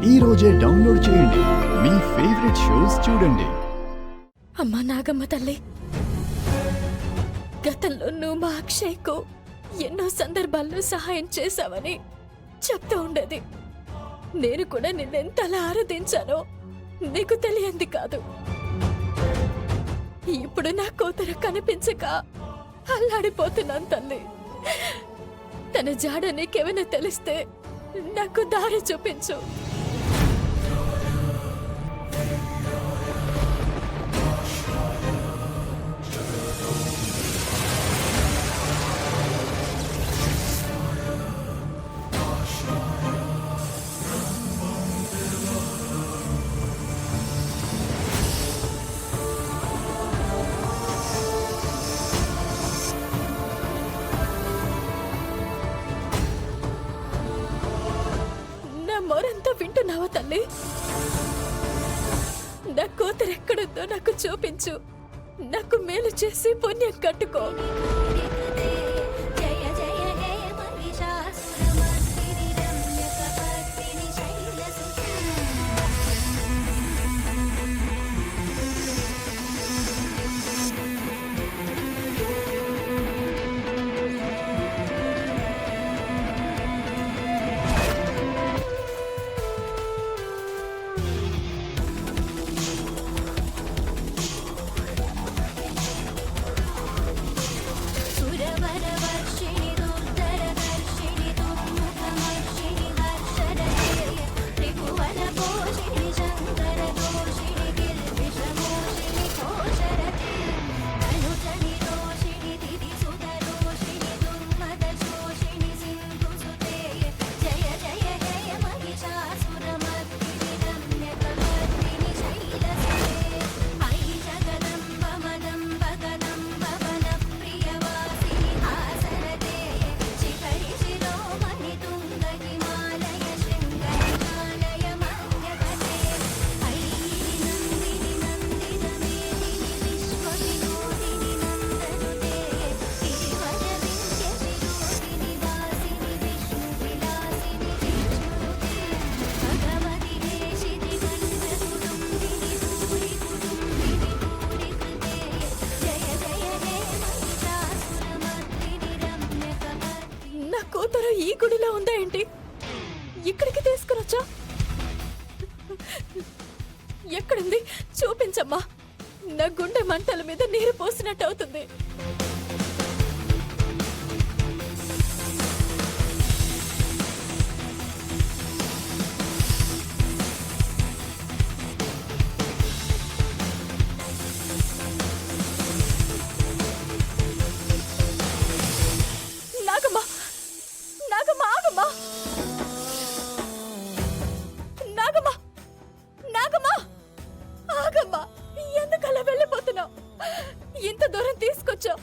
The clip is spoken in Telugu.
ఈ రోజే డౌన్లోడ్ చేయండి. మీ ఫేవరెట్ షోస్ చూడండి. అమ్మా నాగమ్మ తల్లి, గతంలో నువ్వు మా అక్షయ్కు ఎన్నో సందర్భాల్లో సహాయం చేశావని చెప్తూ ఉండేది. నేను కూడా నిన్నెంతలా ఆరాధించానో నీకు తెలియంది కాదు. ఇప్పుడు నా కూతురు కనిపించక అల్లాడిపోతున్నాను తల్లి. తన జాడ నీకేమైనా తెలిస్తే నాకు దారి చూపించు. మొరంతా వింటున్నావా తల్లి? నా కూతురు ఎక్కడుందో నాకు చూపించు. నాకు మేలు చేసి పుణ్యం కట్టుకో. కూతురు ఈ గుడిలో ఉందా ఏంటి? ఇక్కడికి తీసుకురొచ్చా? ఎక్కడుంది చూపించమ్మా. నా గుండె మంటల మీద నీరు పోసినట్టు అవుతుంది. ఎందుకలా వెళ్ళిపోతున్నావు? ఇంత దూరం తీసుకొచ్చావు,